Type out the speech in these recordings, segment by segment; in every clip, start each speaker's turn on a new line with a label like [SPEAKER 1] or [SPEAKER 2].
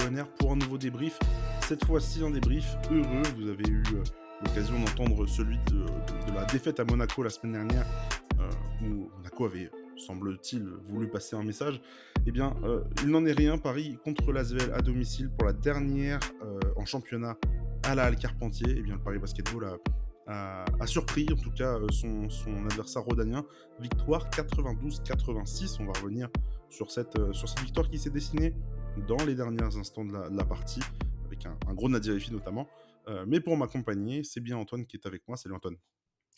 [SPEAKER 1] Lyonnaire pour un nouveau débrief. Cette fois-ci, un débrief heureux. Vous avez eu l'occasion d'entendre celui de la défaite à Monaco la semaine dernière, où Monaco avait, semble-t-il, voulu passer un message. Eh bien, il n'en est rien. Paris contre l'Asvel à domicile pour la dernière en championnat à la Halle Carpentier. Eh bien, le Paris Basketball a surpris, en tout cas, son adversaire rhodanien. Victoire 92-86. On va revenir sur cette victoire qui s'est dessinée dans les derniers instants de la partie, avec un gros Nadir Effi notamment. Mais pour m'accompagner, c'est bien Antoine qui est avec moi. Salut Antoine.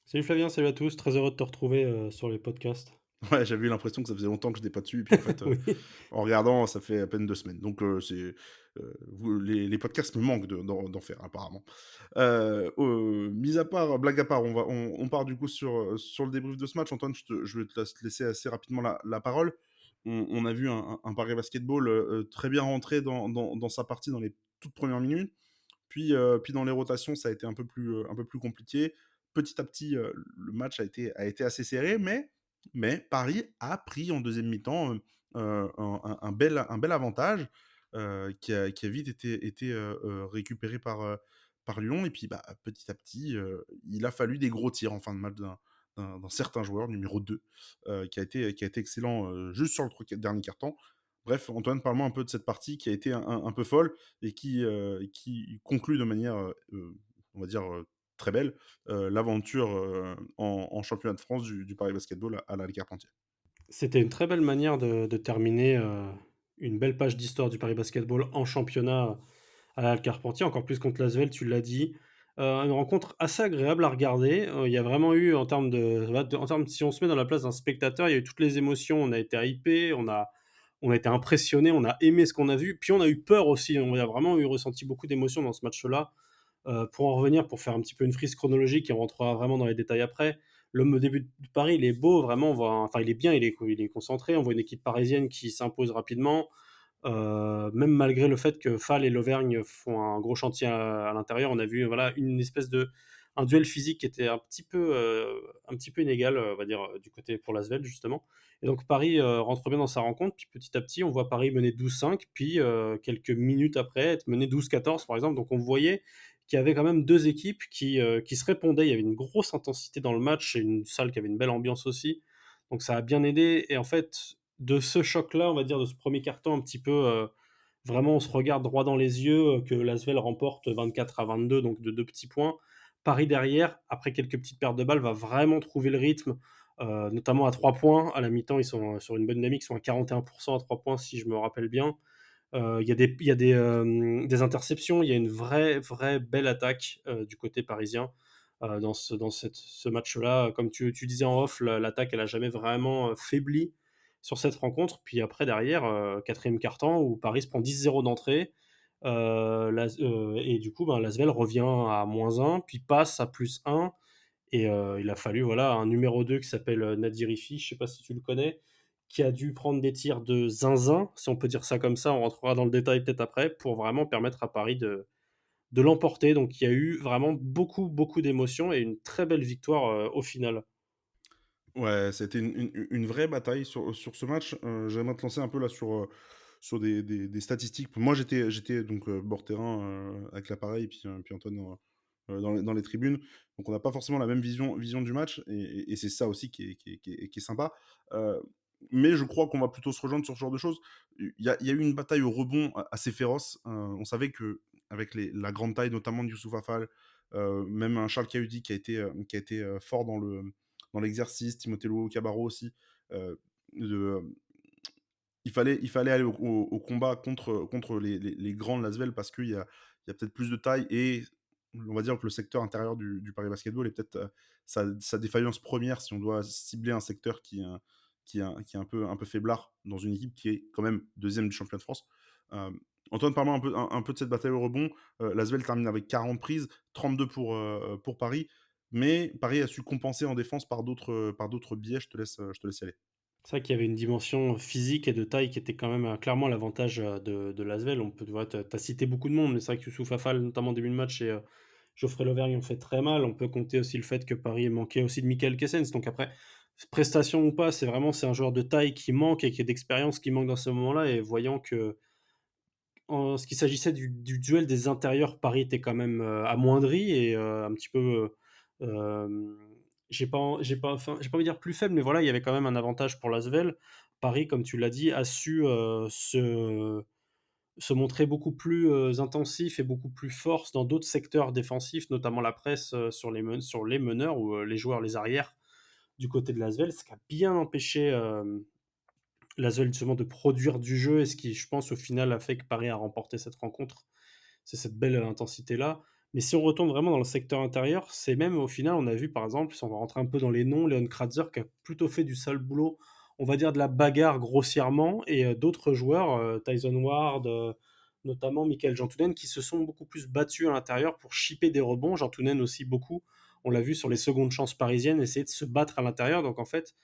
[SPEAKER 2] Salut Flavien, salut à tous, très heureux de te retrouver sur les podcasts.
[SPEAKER 1] Ouais, j'avais eu l'impression que ça faisait longtemps que je n'étais pas dessus, et puis en fait,
[SPEAKER 2] Oui.
[SPEAKER 1] en regardant, ça fait à peine 2 semaines. Donc, les podcasts me manquent d'en faire, apparemment. Mis à part, blague à part, on part du coup sur le débrief de ce match. Antoine, je vais te laisser assez rapidement la parole. On a vu un Paris Basketball très bien rentré dans sa partie dans les toutes premières minutes. Puis dans les rotations, ça a été un peu plus compliqué. Petit à petit, le match a été assez serré, mais Paris a pris en deuxième mi-temps un bel avantage qui a vite été récupéré par Lyon. Et puis bah, petit à petit, il a fallu des gros tirs en fin de match d'un certain joueur, numéro 2, qui a été excellent juste sur le dernier quart-temps. Bref, Antoine, parle-moi un peu de cette partie qui a été un peu folle et qui conclut de manière, on va dire, très belle, l'aventure en championnat de France du Paris Basketball à la Carpentier.
[SPEAKER 2] C'était une très belle manière de terminer une belle page d'histoire du Paris Basketball en championnat à la Carpentier, encore plus contre l'Asvel, tu l'as dit. Une rencontre assez agréable à regarder. Il y a vraiment eu, en termes si on se met dans la place d'un spectateur, il y a eu toutes les émotions. On a été hypé, on a été impressionné, on a aimé ce qu'on a vu, puis on a eu peur aussi. On a vraiment ressenti beaucoup d'émotions dans ce match-là. Pour en revenir, pour faire un petit peu une frise chronologique et on rentrera vraiment dans les détails après. L'homme au début de Paris, il est beau, vraiment. Enfin, il est bien, il est concentré. On voit une équipe parisienne qui s'impose rapidement, même malgré le fait que Fall et l'Auvergne font un gros chantier à l'intérieur. On a vu voilà une espèce de un duel physique qui était un petit peu inégal, on va dire, du côté pour l'Asvel justement. Et donc Paris rentre bien dans sa rencontre. Puis petit à petit, on voit Paris mener 12-5, puis quelques minutes après être mené 12-14 par exemple. Donc on voyait qu'il y avait quand même deux équipes qui se répondaient. Il y avait une grosse intensité dans le match et une salle qui avait une belle ambiance aussi. Donc ça a bien aidé. Et en fait, de ce choc-là, on va dire, de ce premier carton un petit peu, vraiment, on se regarde droit dans les yeux, que l'Asvel remporte 24-22, donc de deux petits points. Paris derrière, après quelques petites pertes de balles, va vraiment trouver le rythme, notamment à 3 points. À la mi-temps, ils sont sur une bonne dynamique, ils sont à 41% à 3 points, si je me rappelle bien. Il y a des interceptions, il y a une vraie belle attaque du côté parisien dans ce match-là. Comme tu disais en off, l'attaque, elle a jamais vraiment faibli sur cette rencontre. Puis après, derrière, quatrième quart-temps, où Paris se prend 10-0 d'entrée. Et du coup, ben, l'Asvel revient à -1, puis passe à +1. Et il a fallu voilà, un numéro 2 qui s'appelle Nadir Ifi, je ne sais pas si tu le connais, qui a dû prendre des tirs de zinzin, si on peut dire ça comme ça. On rentrera dans le détail peut-être après, pour vraiment permettre à Paris de l'emporter. Donc il y a eu vraiment beaucoup d'émotions et une très belle victoire au final.
[SPEAKER 1] Ouais, c'était une vraie bataille sur ce match. J'aimerais te lancer un peu là sur des statistiques. Moi, j'étais donc bord terrain avec l'appareil, puis Antoine dans les tribunes. Donc, on n'a pas forcément la même vision du match, et c'est ça aussi qui est sympa. Euh, mais je crois qu'on va plutôt se rejoindre sur ce genre de choses. Il y a eu une bataille au rebond assez féroce. On savait que avec la grande taille, notamment de Youssouf Afal, même un Charles Cahudi qui a été fort dans l'exercice, Timothée Cabarro aussi. Euh, de, il fallait aller au combat contre les grands de Lasvel, parce qu'il y a peut-être plus de taille, et on va dire que le secteur intérieur du Paris Basketball est peut-être sa défaillance première, si on doit cibler un secteur qui est un peu faiblard dans une équipe qui est quand même deuxième du championnat de France. Euh, Antoine, parle-moi un peu de cette bataille au rebond. Lasvel termine avec 40 prises, 32 pour Paris, mais Paris a su compenser en défense par d'autres biais. Je te laisse y aller.
[SPEAKER 2] C'est vrai qu'il y avait une dimension physique et de taille qui était quand même clairement l'avantage de l'Asvel. On peut, tu as cité beaucoup de monde, mais c'est vrai que Youssouf Afal, notamment en début de match, et Geoffrey Lauvergne ont fait très mal. On peut compter aussi le fait que Paris ait manqué aussi de Michael Kessens. Donc après, prestation ou pas, c'est un joueur de taille qui manque et qui est d'expérience qui manque dans ce moment-là. Et voyant que en ce qui s'agissait du duel des intérieurs, Paris était quand même, amoindri et un petit peu, j'ai pas envie de dire plus faible, mais voilà, il y avait quand même un avantage pour l'Asvel. Paris, comme tu l'as dit, a su, se montrer beaucoup plus, intensif et beaucoup plus force dans d'autres secteurs défensifs, notamment la presse, sur les meneurs ou, les joueurs, les arrières du côté de l'Asvel, ce qui a bien empêché, l'Asvel justement de produire du jeu et ce qui, je pense, au final a fait que Paris a remporté cette rencontre. C'est cette belle, intensité-là. Mais si on retourne vraiment dans le secteur intérieur, c'est même au final, on a vu par exemple, si on va rentrer un peu dans les noms, Leon Kratzer qui a plutôt fait du sale boulot, on va dire de la bagarre grossièrement et d'autres joueurs, Tyson Ward, notamment Michael Jantunen qui se sont beaucoup plus battus à l'intérieur pour chipper des rebonds. Jantunen aussi beaucoup, on l'a vu sur les secondes chances parisiennes, essayer de se battre à l'intérieur. Donc en fait,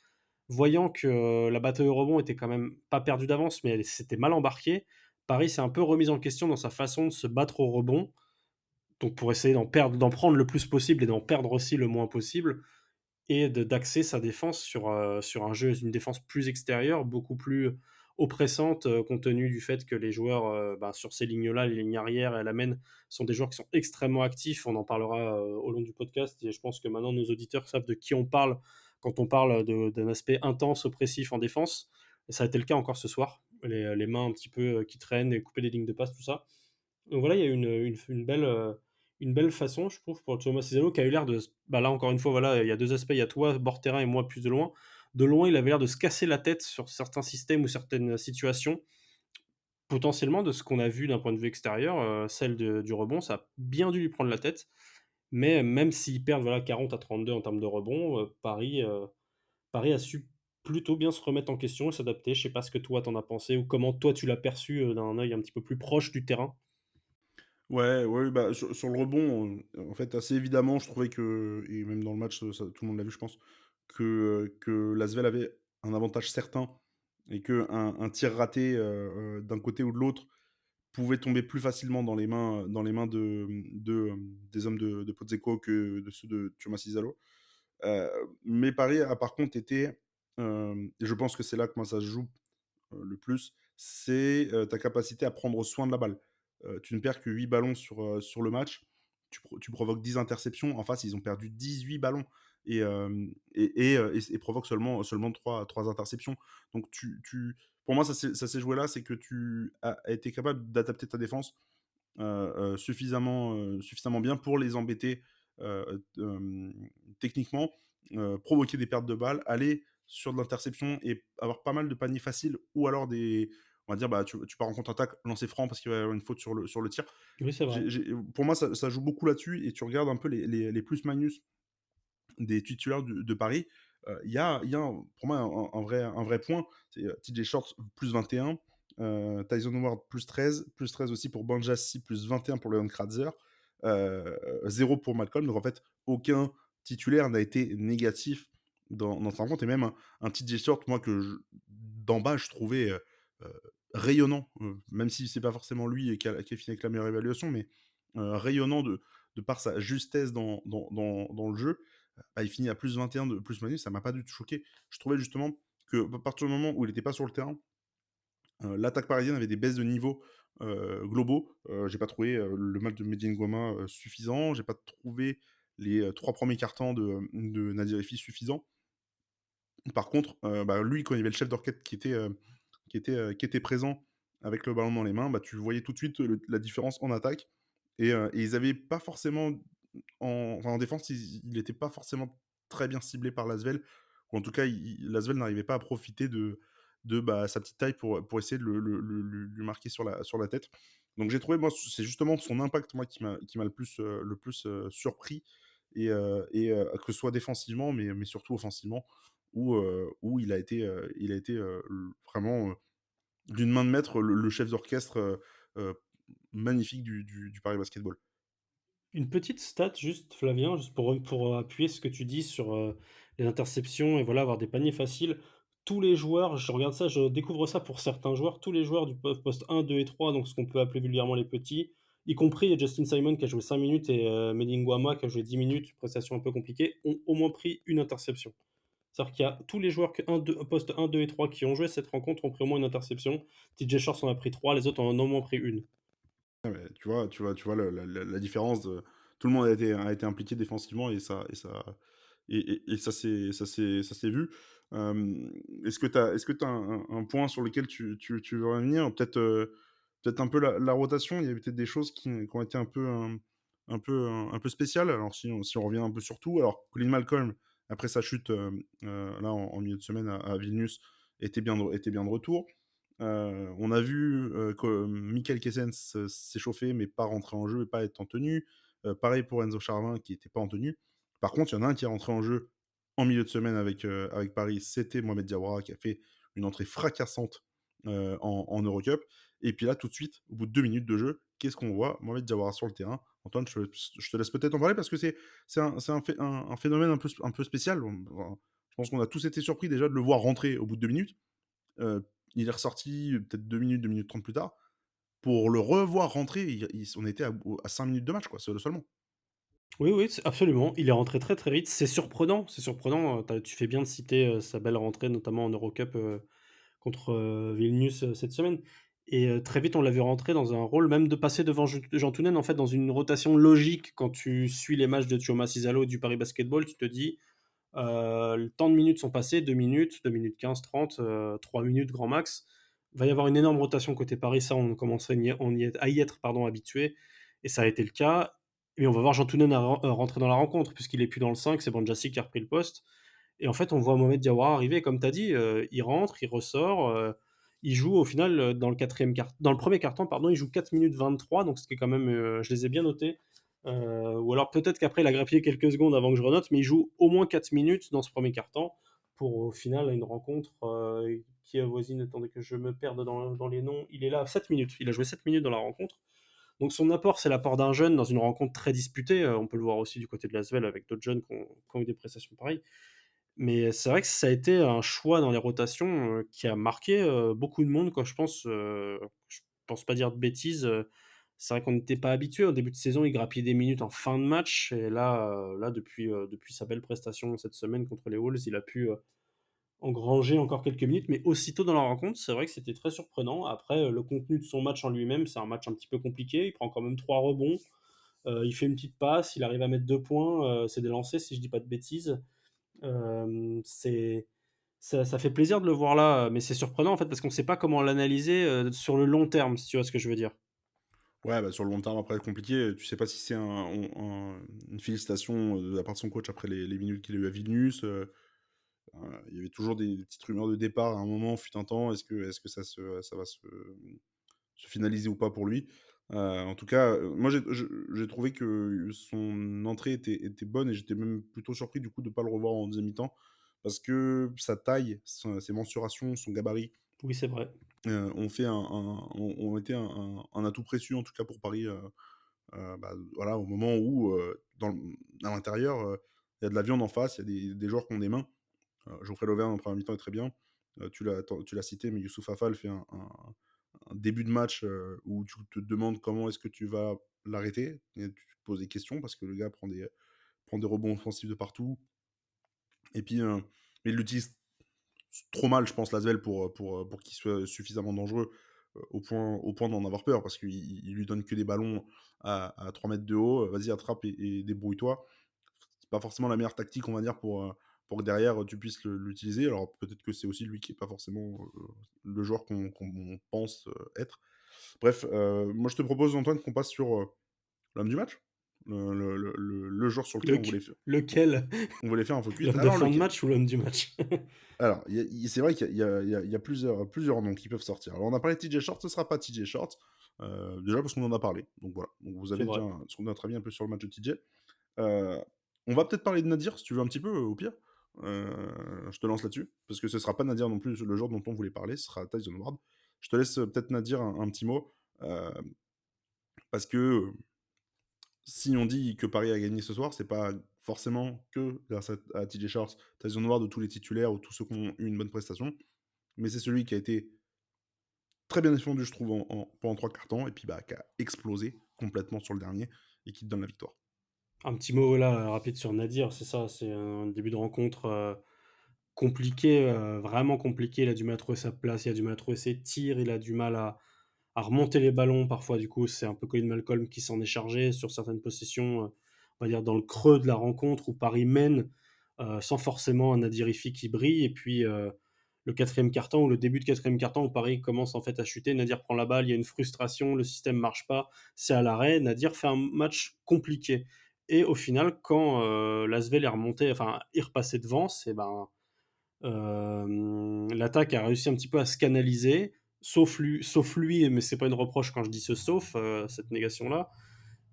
[SPEAKER 2] voyant que la bataille au rebond était quand même pas perdue d'avance, mais elle s'était mal embarquée, Paris s'est un peu remise en question dans sa façon de se battre au rebond, donc pour essayer d'en prendre le plus possible et d'en perdre aussi le moins possible et d'axer sa défense sur un jeu, une défense plus extérieure, beaucoup plus oppressante, compte tenu du fait que les joueurs, bah, sur ces lignes-là, les lignes arrière et à la main, sont des joueurs qui sont extrêmement actifs. On en parlera au long du podcast et je pense que maintenant nos auditeurs savent de qui on parle quand on parle d'un aspect intense, oppressif en défense. Et ça a été le cas encore ce soir. Les mains un petit peu qui traînent et couper les lignes de passe, tout ça. Donc voilà, il y a une belle façon, je trouve, pour Thomas Cizallo qui a eu l'air de bah, là, encore une fois, voilà, il y a 2 aspects, il y a toi, bord terrain et moi plus de loin. De loin, il avait l'air de se casser la tête sur certains systèmes ou certaines situations. Potentiellement, de ce qu'on a vu d'un point de vue extérieur, celle du rebond, ça a bien dû lui prendre la tête. Mais même s'ils perdent, voilà, 40-32 en termes de rebond, Paris a su plutôt bien se remettre en question et s'adapter. Je sais pas ce que toi, t'en as pensé ou comment toi, tu l'as perçu, d'un œil un petit peu plus proche du terrain?
[SPEAKER 1] Ouais, ouais, bah, sur le rebond, en fait, assez évidemment, je trouvais que et même dans le match, ça tout le monde l'a vu, je pense, que l'Asvel avait un avantage certain et qu'un un tir raté, d'un côté ou de l'autre pouvait tomber plus facilement dans les mains des hommes de Pozzecco que de ceux de Thomas Izzalo. Heu, mais Paris a par contre été, et je pense que c'est là que moi ça se joue le plus, c'est, ta capacité à prendre soin de la balle. Tu ne perds que 8 ballons sur le match. Tu provoques 10 interceptions. En face, ils ont perdu 18 ballons et provoquent seulement trois interceptions. Donc pour moi, ça s'est joué là, c'est que tu as été capable d'adapter ta défense, suffisamment bien pour les embêter, techniquement, provoquer des pertes de balles, aller sur de l'interception et avoir pas mal de paniers faciles ou alors on va dire, bah, tu pars en contre-attaque, lancer franc parce qu'il va y avoir une faute sur le tir.
[SPEAKER 2] Oui, c'est vrai.
[SPEAKER 1] Pour moi, ça joue beaucoup là-dessus et tu regardes un peu les plus-minus des titulaires de Paris, il y a pour moi un vrai point, c'est, TJ Shorts +21, Tyson Ward +13 aussi pour Banjassi, +21 pour Leon Kratzer, 0 pour Malcolm. Donc en fait, aucun titulaire n'a été négatif dans cette rencontre et même un TJ Short, moi que d'en bas, je trouvais, rayonnant, même si c'est pas forcément lui qui a fini avec la meilleure évaluation, mais rayonnant de par sa justesse dans le jeu. Bah, il finit à +21 de plus-malus, ça m'a pas du tout choqué. Je trouvais justement que à partir du moment où il était pas sur le terrain, l'attaque parisienne avait des baisses de niveau, globaux. J'ai pas trouvé, le match de Medine Ngoma, suffisant. J'ai pas trouvé les, 3 premiers quart-temps de Nadir Hifzi suffisants. Par contre, bah, lui, quand il y avait le chef d'orchestre qui était présent avec le ballon dans les mains, bah, tu voyais tout de suite, la différence en attaque et ils avaient pas forcément en défense, il était pas forcément très bien ciblé par l'Asvel ou en tout cas, l'Asvel n'arrivait pas à profiter bah, sa petite taille pour essayer de lui marquer sur la tête. Donc j'ai trouvé, moi, c'est justement son impact, moi, qui m'a le plus, surpris que ce soit défensivement, mais surtout offensivement où il a été, vraiment, d'une main de maître, le chef d'orchestre, magnifique du Paris Basketball.
[SPEAKER 2] Une petite stat juste, Flavien, juste pour appuyer ce que tu dis sur, les interceptions et voilà, avoir des paniers faciles. Tous les joueurs, je regarde ça, je découvre ça pour certains joueurs, tous les joueurs du poste 1, 2 et 3, donc ce qu'on peut appeler vulgairement les petits, y compris Justin Simon qui a joué 5 minutes et Mehdi Nguama qui a joué 10 minutes, prestation un peu compliquée, ont au moins pris une interception. C'est-à-dire qu'il y a tous les joueurs que 1, 2 postes 1, 2 et 3 qui ont joué cette rencontre ont pris au moins une interception. TJ Shorts en a pris 3, les autres en ont au moins pris une.
[SPEAKER 1] Ah mais tu vois la différence de tout le monde a été impliqué défensivement et ça s'est vu. Est-ce que tu as un point sur lequel tu veux revenir? Peut-être un peu la rotation, il y a eu peut-être des choses qui ont été un peu spéciales. Alors si on revient un peu sur tout, alors Colin Malcolm, après sa chute, là en milieu de semaine à Vilnius, était bien de retour. On a vu, que Michael Kessens s'échauffer, mais pas rentrer en jeu et pas être en tenue. Pareil pour Enzo Charvin qui était pas en tenue. Par contre, il y en a un qui est rentré en jeu en milieu de semaine avec Paris, c'était Mohamed Diawara qui a fait une entrée fracassante, en Eurocup et puis là, tout de suite, au bout de 2 minutes de jeu, qu'est-ce qu'on voit? Mohamed Diawara sur le terrain. Antoine, je te laisse peut-être en parler parce que c'est un phénomène un peu spécial. Je pense qu'on a tous été surpris déjà de le voir rentrer au bout de 2 minutes. Il est ressorti, peut-être 2 minutes, 2 minutes 30 plus tard. Pour le revoir rentrer, on était à 5 minutes de match, quoi, seulement.
[SPEAKER 2] Oui, oui, c'est absolument. Il est rentré très, très vite. C'est surprenant, tu fais bien de citer, sa belle rentrée, notamment en Eurocup, contre, Vilnius, cette semaine et très vite, on l'a vu rentrer dans un rôle même de passer devant Jean Tounен, en fait, dans une rotation logique. Quand tu suis les matchs de Thiauma Cizalo et du Paris Basketball, tu te dis: le temps de minutes sont passés, 2 minutes 15, 30, 3 minutes grand max. Il va y avoir une énorme rotation côté Paris, ça on commence à y être pardon, habitué, et ça a été le cas. Et on va voir Jean Tounen rentrer dans la rencontre, puisqu'il est plus dans le 5, c'est Banjassi qui a repris le poste. Et en fait, on voit Mohamed Diawara arriver, comme tu as dit, il rentre, il ressort, il joue au final dans le premier carton, pardon, il joue 4 minutes 23, donc ce qui est quand même, je les ai bien notés. Ou alors peut-être qu'après il a grappillé quelques secondes avant que je renote, mais il joue au moins 4 minutes dans ce premier quart-temps pour au final une rencontre qui avoisine, attendez que je me perde dans les noms, il est là 7 minutes, il a joué 7 minutes dans la rencontre. Donc son apport, c'est l'apport d'un jeune dans une rencontre très disputée. On peut le voir aussi du côté de l'Asvel avec d'autres jeunes qui ont eu des prestations pareilles. Mais c'est vrai que ça a été un choix dans les rotations qui a marqué beaucoup de monde, quoi. Je pense pas dire de bêtises. C'est vrai qu'on n'était pas habitué. Au début de saison, il grappillait des minutes en fin de match. Et là depuis sa belle prestation cette semaine contre les Wolves, il a pu engranger encore quelques minutes. Mais aussitôt dans la rencontre, c'est vrai que c'était très surprenant. Après, le contenu de son match en lui-même, c'est un match un petit peu compliqué. Il prend quand même 3 rebonds. Il fait une petite passe. Il arrive à mettre 2 points. C'est des lancers, si je dis pas de bêtises. C'est ça fait plaisir de le voir là, mais c'est surprenant en fait parce qu'on ne sait pas comment l'analyser, sur le long terme, si tu vois ce que je veux dire?
[SPEAKER 1] Ouais, bah, sur le long terme, après, compliqué. Tu sais pas si c'est une félicitation, de la part de son coach après les minutes qu'il a eu à Vilnius. Il y avait toujours des petites rumeurs de départ à un moment, fut un temps. Est-ce que ça va se finaliser ou pas pour lui? En tout cas, moi j'ai trouvé que son entrée était bonne et j'étais même plutôt surpris du coup de ne pas le revoir en 2 mi-temps parce que sa taille, ses mensurations, son gabarit,
[SPEAKER 2] Oui, c'est vrai.
[SPEAKER 1] ont été un atout précieux en tout cas pour Paris, bah, voilà, au moment où, à l'intérieur, il y a de la viande en face, il y a des joueurs qui ont des mains. Geoffrey Lauvergne en première mi-temps est très bien. Tu l'as cité, mais Youssouf Afal fait un début de match, où tu te demandes comment est-ce que tu vas l'arrêter et tu te poses des questions parce que le gars prend des rebonds offensifs de partout et puis, mais il l'utilise trop mal, je pense, Lasvel pour qu'il soit suffisamment dangereux, au point d'en avoir peur parce qu'il lui donne que des ballons à 3 mètres de haut, vas-y attrape et débrouille-toi. C'est pas forcément la meilleure tactique, on va dire, pour que derrière, tu puisses l'utiliser. Alors peut-être que c'est aussi lui qui est pas forcément, le joueur qu'on pense, être. Bref, moi je te propose Antoine qu'on passe sur, l'homme du match, le joueur sur lequel
[SPEAKER 2] Leq lequel?
[SPEAKER 1] on voulait faire un focus.
[SPEAKER 2] L'homme de
[SPEAKER 1] Alors
[SPEAKER 2] fin de
[SPEAKER 1] lequel?
[SPEAKER 2] match ou l'homme du match?
[SPEAKER 1] Alors, c'est vrai qu'il y a plusieurs noms qui peuvent sortir. Alors, on a parlé de TJ Shorts, ce sera pas TJ Shorts, déjà parce qu'on en a parlé. Donc voilà, donc vous
[SPEAKER 2] C'est
[SPEAKER 1] avez
[SPEAKER 2] vrai.
[SPEAKER 1] déjà notre avis un peu sur le match de TJ. Heu, on va peut-être parler de Nadir, si tu veux un petit peu, au pire. Je te lance là-dessus, parce que ce sera pas Nadir non plus le joueur dont on voulait parler, ce sera Tyson Ward. Je te laisse, peut-être Nadir un petit mot, parce que, si on dit que Paris a gagné ce soir, c'est pas forcément que grâce à TJ Shorts, Tyson Ward ou tous les titulaires ou tous ceux qui ont eu une bonne prestation, mais c'est celui qui a été très bien défendu, je trouve, pendant 3 quarts temps et puis, bah, qui a explosé complètement sur le dernier et qui te donne la victoire.
[SPEAKER 2] Un petit mot là, rapide sur Nadir, c'est ça, c'est un début de rencontre, compliqué, vraiment compliqué. Il a du mal à trouver sa place, il a du mal à trouver ses tirs, il a du mal à remonter les ballons. Parfois, du coup, c'est un peu Colin Malcolm qui s'en est chargé sur certaines possessions, on va dire dans le creux de la rencontre où Paris mène, sans forcément un Nadir Hifik qui brille. Et puis, le quatrième quart-temps ou le début de quatrième quart-temps où Paris commence en fait à chuter. Nadir prend la balle, il y a une frustration, le système marche pas, c'est à l'arrêt. Nadir fait un match compliqué. Et au final, quand l'Asvel est remonté, enfin, est repassé devant, c'est ben, l'attaque a réussi un petit peu à se canaliser, sauf lui, mais c'est pas une reproche quand je dis ce sauf, cette négation-là,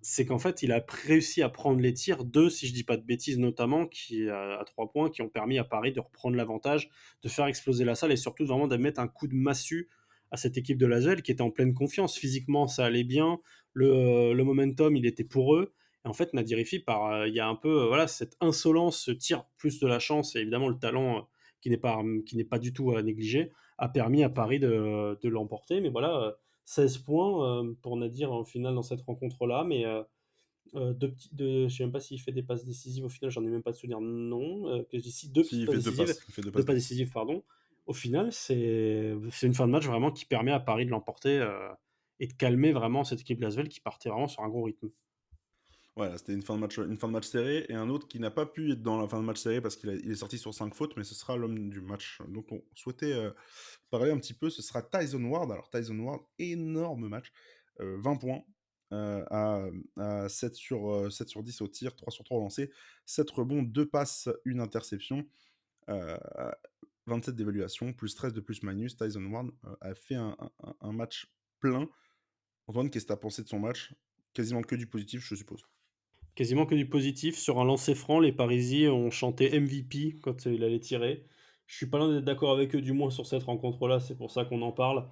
[SPEAKER 2] c'est qu'en fait, il a réussi à prendre les tirs de, si je dis pas de bêtises notamment, qui à 3 points, qui ont permis à Paris de reprendre l'avantage, de faire exploser la salle et surtout vraiment de mettre un coup de massue à cette équipe de Lasvel qui était en pleine confiance. Physiquement, ça allait bien, le momentum, il était pour eux. Et en fait, Nadirifi, il y a un peu voilà, cette insolence, ce tir plus de la chance et évidemment le talent qui n'est pas du tout à négliger, a permis à Paris de l'emporter. Mais voilà, 16 points pour Nadir en finale dans cette rencontre-là. Mais je ne sais même pas s'il fait des passes décisives au final, j'en ai même pas de souvenir. Non, que je dis si, deux
[SPEAKER 1] Si,
[SPEAKER 2] petites
[SPEAKER 1] il
[SPEAKER 2] passes
[SPEAKER 1] fait 2
[SPEAKER 2] décisives,
[SPEAKER 1] passes, il fait 2
[SPEAKER 2] deux
[SPEAKER 1] passes
[SPEAKER 2] passes
[SPEAKER 1] D.
[SPEAKER 2] décisives, pardon. Au final, c'est une fin de match vraiment qui permet à Paris de l'emporter et de calmer vraiment cette équipe Lasvel qui partait vraiment sur un gros rythme.
[SPEAKER 1] Voilà, c'était une fin de match serrée et un autre qui n'a pas pu être dans la fin de match serrée parce il est sorti sur 5 fautes, mais ce sera l'homme du match dont on souhaitait, parler un petit peu, ce sera Tyson Ward. Alors Tyson Ward, énorme match, 20 points, à 7 sur 10 au tir, 3 sur 3 au lancer, 7 rebonds, 2 passes, 1 interception, heu, 27 d'évaluation, plus 13 de plus-minus. Tyson Ward, a fait un match plein. Antoine, qu'est-ce que tu as pensé de son match? Quasiment que du positif, je suppose?
[SPEAKER 2] Quasiment que du positif. Sur un lancer franc, les Parisiens ont chanté MVP quand il allait tirer. Je suis pas loin d'être d'accord avec eux, du moins sur cette rencontre-là, c'est pour ça qu'on en parle.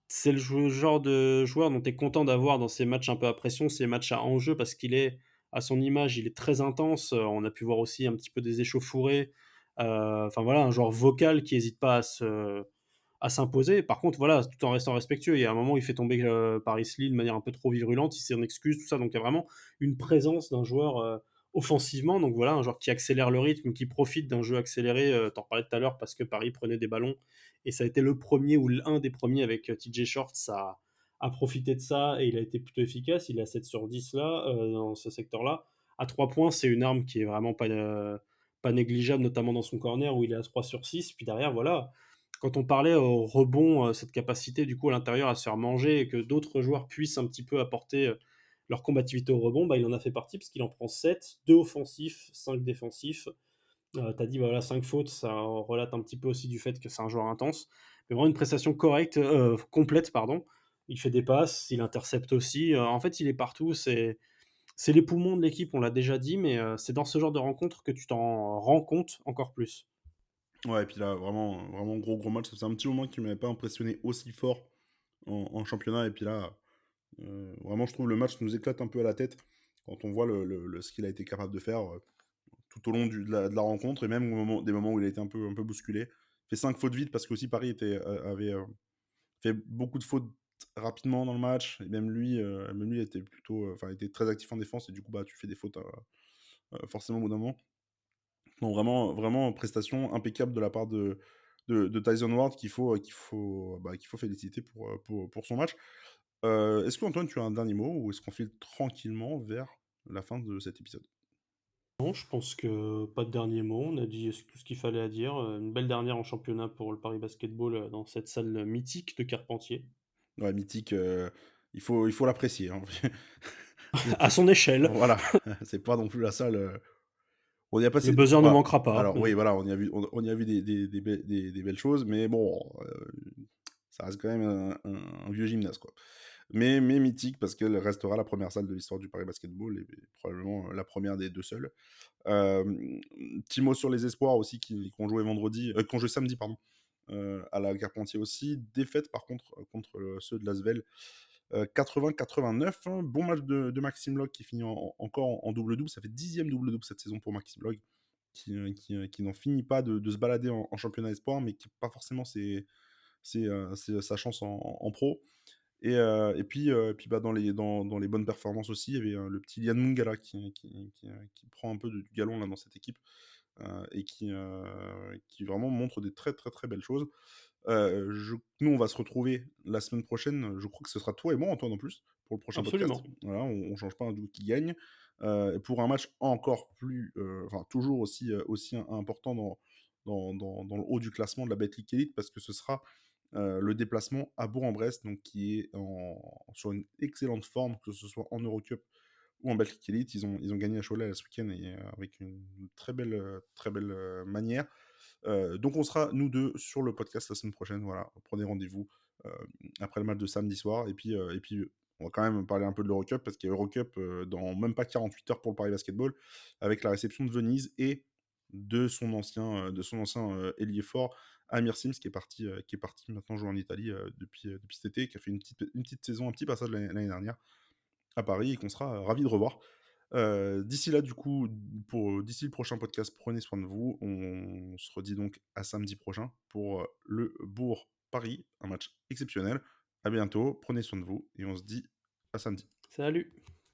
[SPEAKER 2] C'est genre de joueur dont tu es content d'avoir dans ces matchs un peu à pression, ces matchs à enjeu, parce qu'il est, à son image, il est très intense. On a pu voir aussi un petit peu des échauffourées. Enfin voilà, un joueur vocal qui n'hésite pas à s'imposer. Par contre, voilà, tout en restant respectueux. Il y a un moment où il fait tomber Paris Lee de manière un peu trop virulente, il s'en excuse, tout ça. Donc il y a vraiment une présence d'un joueur offensivement. Donc voilà, un joueur qui accélère le rythme, qui profite d'un jeu accéléré. T'en parlais tout à l'heure parce que Paris prenait des ballons. Et ça a été le premier ou l'un des premiers avec TJ Shorts à profiter de ça. Et il a été plutôt efficace. Il a 7 sur 10 là, dans ce secteur-là. À 3 points, c'est une arme qui est vraiment pas négligeable, notamment dans son corner où il est à 3 sur 6. Puis derrière, voilà, quand on parlait au rebond, cette capacité du coup à l'intérieur à se faire manger et que d'autres joueurs puissent un petit peu apporter leur combativité au rebond, bah, il en a fait partie parce qu'il en prend 7, 2 offensifs, 5 défensifs. Tu as dit bah, voilà, 5 fautes, ça relate un petit peu aussi du fait que c'est un joueur intense. Mais vraiment une prestation correcte, complète, pardon. Il fait des passes, il intercepte aussi. En fait, il est partout. C'est les poumons de l'équipe, on l'a déjà dit, mais c'est dans ce genre de rencontre que tu t'en rends compte encore plus.
[SPEAKER 1] Ouais, et puis là, vraiment, vraiment gros, gros match. Ça faisait un petit moment qu'il m'avait pas impressionné aussi fort en championnat. Et puis là, vraiment, je trouve le match nous éclate un peu à la tête quand on voit ce qu'il a été capable de faire tout au long de la rencontre et même des moments où il a été un peu bousculé. Il fait 5 fautes vite parce que aussi Paris avait fait beaucoup de fautes rapidement dans le match. Et même lui était plutôt, enfin, était très actif en défense et du coup, bah, tu fais des fautes forcément au bout d'un moment. Donc vraiment, vraiment prestation impeccable de la part de Tyson Ward qu'il faut féliciter pour son match. Est-ce qu'Antoine, tu as un dernier mot ou est-ce qu'on file tranquillement vers la fin de cet épisode?
[SPEAKER 2] Non, je pense que pas de dernier mot. On a dit tout ce qu'il fallait à dire. Une belle dernière en championnat pour le Paris Basketball dans cette salle mythique de Carpentier.
[SPEAKER 1] Ouais, mythique, il faut l'apprécier, hein.
[SPEAKER 2] À son échelle,
[SPEAKER 1] Voilà, c'est pas non plus la salle, on y a
[SPEAKER 2] le
[SPEAKER 1] passé
[SPEAKER 2] buzzer ne
[SPEAKER 1] bah,
[SPEAKER 2] manquera pas.
[SPEAKER 1] alors oui, voilà, on y a vu des belles choses, mais bon, ça reste quand même un vieux gymnase, quoi. Mais mythique parce qu'elle restera la première salle de l'histoire du Paris Basketball et probablement la première des 2 seules. Petit mot sur les espoirs aussi qui ont joué qui ont joué samedi, pardon, à la Carpentier aussi. Défaite par contre, contre, ceux de Lasvel, 80-89, hein. Bon match de Maxime Log qui finit encore en double-double. Ça fait 10e double-double cette saison pour Maxime Log qui n'en finit pas de se balader en championnat espoir, mais qui pas forcément c'est sa chance en pro. Et puis, bah, dans les bonnes performances aussi, il y avait, le petit Lian Mungala qui prend un peu du galon là dans cette équipe. et qui vraiment montre des très, très, très belles choses. Nous, on va se retrouver la semaine prochaine, je crois que ce sera toi et moi, Antoine, en plus, pour le prochain podcast.
[SPEAKER 2] Absolument.
[SPEAKER 1] Voilà, on change pas un duo qui gagne, pour un match encore plus, enfin toujours aussi, aussi important dans le haut du classement de la Betclic Elite parce que ce sera, le déplacement à Bourg-en-Bresse, donc qui est sur une excellente forme, que ce soit en Eurocup ou en Betclic Elite. Ils ont gagné à Cholet là, ce week-end et avec une très belle, manière. Donc on sera nous 2 sur le podcast la semaine prochaine, voilà. Prenez rendez-vous, heu, après le match de samedi soir et puis, on va quand même parler un peu de l'Eurocup parce qu'il y a Eurocup, dans même pas 48 heures pour le Paris Basketball avec la réception de Venise et de son ancien, ailier fort Amir Sims qui est parti maintenant jouer en Italie, depuis cet été, qui a fait une petite saison, un petit passage l'année dernière à Paris et qu'on sera, ravis de revoir. D'ici là, du coup, d'ici le prochain podcast, prenez soin de vous. On se redit donc à samedi prochain pour le Bourg-Paris, un match exceptionnel. À bientôt, prenez soin de vous et on se dit à samedi.
[SPEAKER 2] Salut.